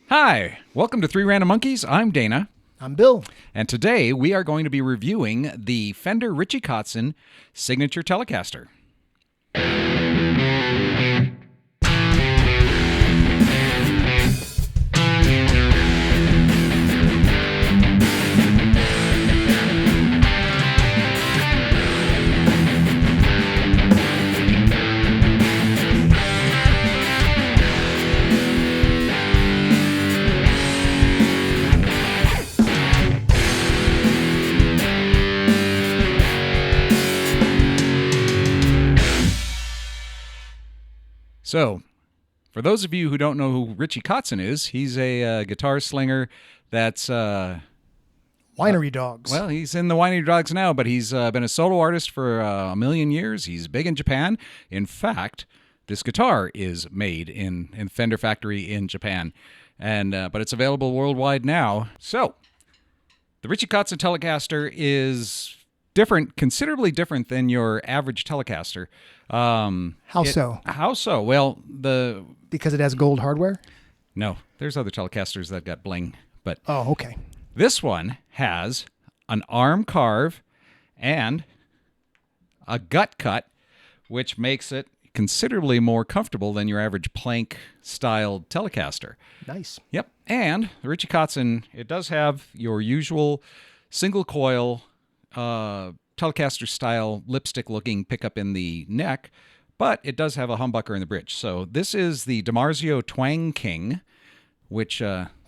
Hi, welcome to Three Random Monkeys. I'm Dana, I'm Bill. and today we are going to be reviewing the Fender Richie Kotzen Signature Telecaster. So, for those of you who don't know who Richie Kotzen is, he's a guitar slinger that's, Winery Dogs. well, he's in the Winery Dogs now, but he's been a solo artist for a million years. He's big in Japan. In fact, this guitar is made in Fender factory in Japan, and but it's available worldwide now. So, the Richie Kotzen Telecaster is different, considerably different than your average Telecaster. How so? How so? Well, Because it has gold hardware? no, there's other Telecasters that got bling, but Oh, okay. this one has an arm carve and a gut cut, which makes it considerably more comfortable than your average plank-styled Telecaster. Nice. Yep, and the Richie Kotzen, it does have your usual single coil Telecaster-style lipstick-looking pickup in the neck, but it does have a humbucker in the bridge. So this is the DiMarzio Twang King, which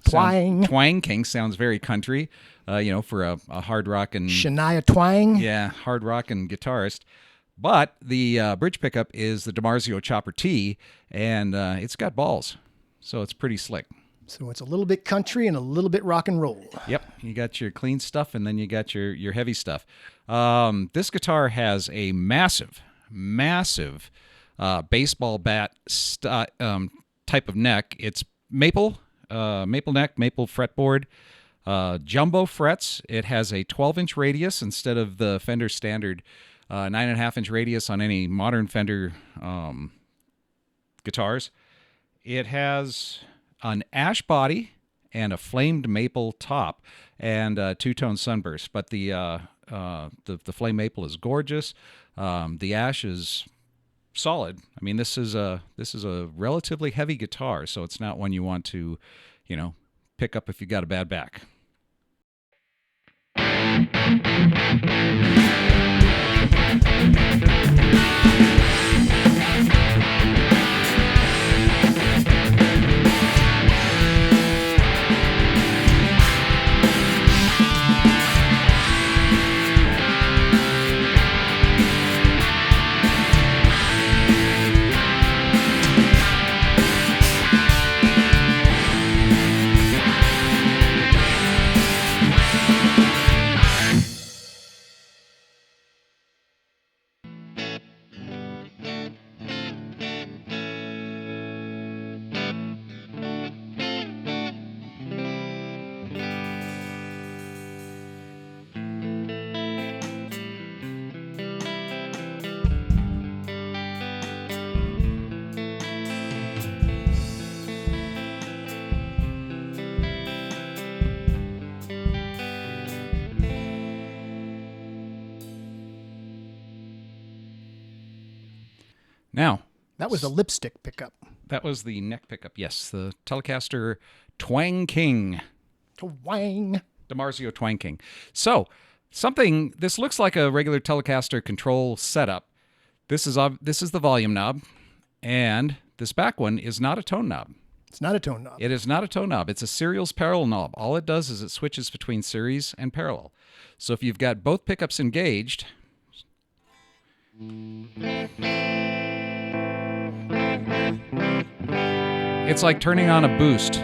Twang King sounds very country, for a hard rock and Shania Twang. hard rock and guitarist. But the bridge pickup is the DiMarzio Chopper T, and it's got balls, so it's pretty slick. So it's a little bit country and a little bit rock and roll. Yep, you got your clean stuff, and then you got your heavy stuff. This guitar has a massive baseball bat type of neck. It's maple neck, maple fretboard, jumbo frets. It has a 12-inch radius instead of the Fender standard 9.5-inch radius on any modern Fender guitars. It has an ash body and a flamed maple top and two-tone sunburst. But the flame maple is gorgeous. The ash is solid. I mean, this is a relatively heavy guitar, so it's not one you want to, pick up if you got a bad back. Now, That was the lipstick pickup. that was the neck pickup. Yes, the Telecaster Twang King. Twang. DiMarzio Twang King. So, this looks like a regular Telecaster control setup. This is the volume knob, and this back one is not a tone knob. It's not a tone knob. It is not a tone knob. It's a serials parallel knob. All it does is it switches between series and parallel. So if you've got both pickups engaged, it's like turning on a boost.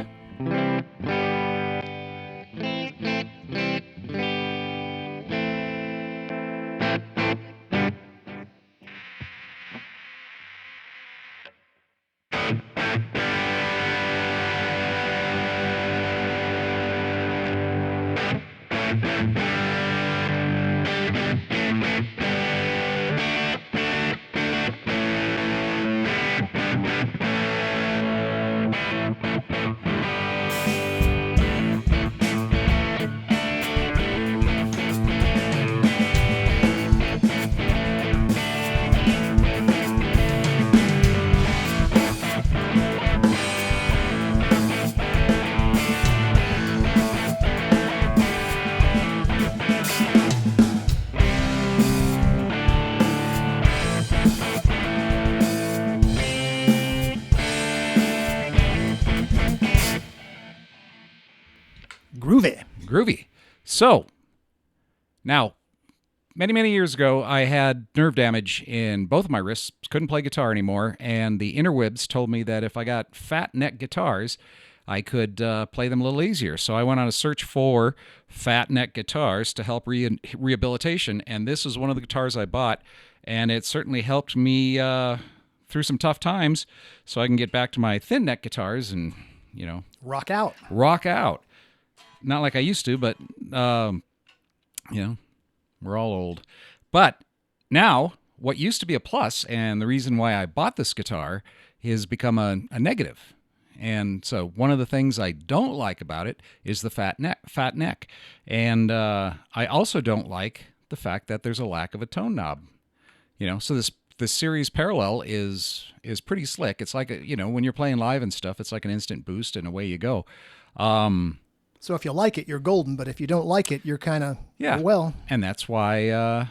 Groovy. Groovy. So, now, many years ago, I had nerve damage in both of my wrists, couldn't play guitar anymore, and the interwebs told me that if I got fat neck guitars, I could play them a little easier. So I went on a search for fat neck guitars to help rehabilitation, and this is one of the guitars I bought, and it certainly helped me through some tough times so I can get back to my thin neck guitars and, Rock out. rock out. Not like I used to, but, we're all old. But now, what used to be a plus, and the reason why I bought this guitar, has become a negative. And so one of the things I don't like about it is the fat neck. And I also don't like the fact that there's a lack of a tone knob. So this series parallel is pretty slick. It's like, when you're playing live and stuff, it's like an instant boost and away you go. So if you like it, you're golden. But if you don't like it, you're kind of, well. And that's why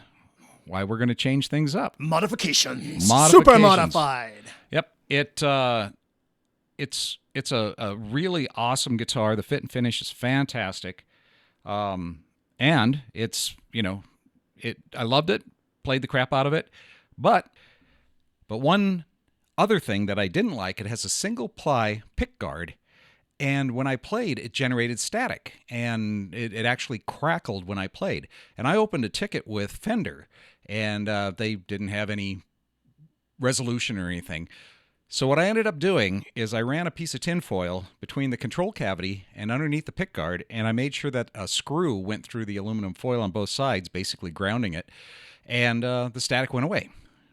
we're going to change things up. Modifications. Super modified. Yep. It's a really awesome guitar. The fit and finish is fantastic. And it's, I loved it, played the crap out of it. But one other thing that I didn't like, it has a single ply pick guard. And when I played, it generated static, and it actually crackled when I played. And I opened a ticket with Fender, and they didn't have any resolution or anything. So what I ended up doing is I ran a piece of tinfoil between the control cavity and underneath the pickguard, and I made sure that a screw went through the aluminum foil on both sides, basically grounding it, and the static went away.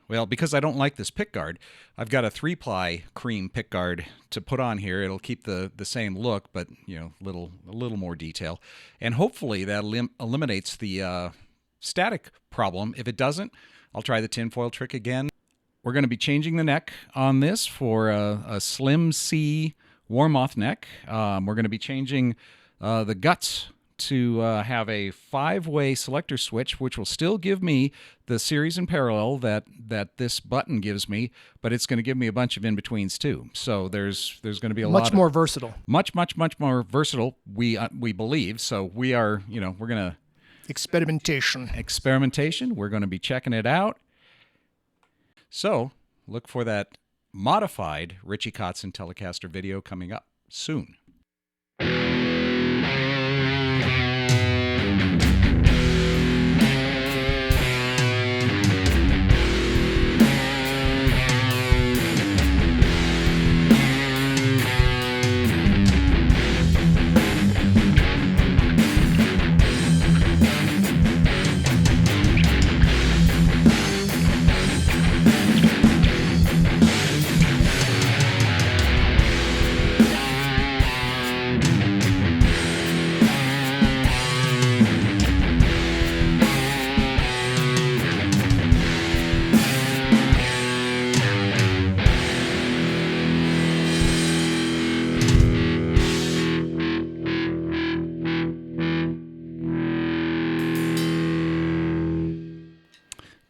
Well, because I don't like this pickguard, I've got a 3-ply cream pickguard to put on here. It'll keep the same look, but a little more detail, and hopefully that eliminates the static problem. If it doesn't, I'll try the tinfoil trick again. We're going to be changing the neck on this for a Slim C Warmoth neck. We're going to be changing the guts to have a 5-way selector switch, which will still give me the series and parallel that this button gives me, but it's going to give me a bunch of in-betweens too. So there's going to be a lot more versatile. Much more versatile, we believe. So we are, we're going to... Experimentation. We're going to be checking it out. So, look for that modified Richie Kotzen Telecaster video coming up soon.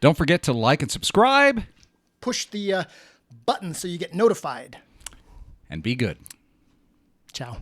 Don't forget to like and subscribe. Push the button so you get notified. And be good. Ciao.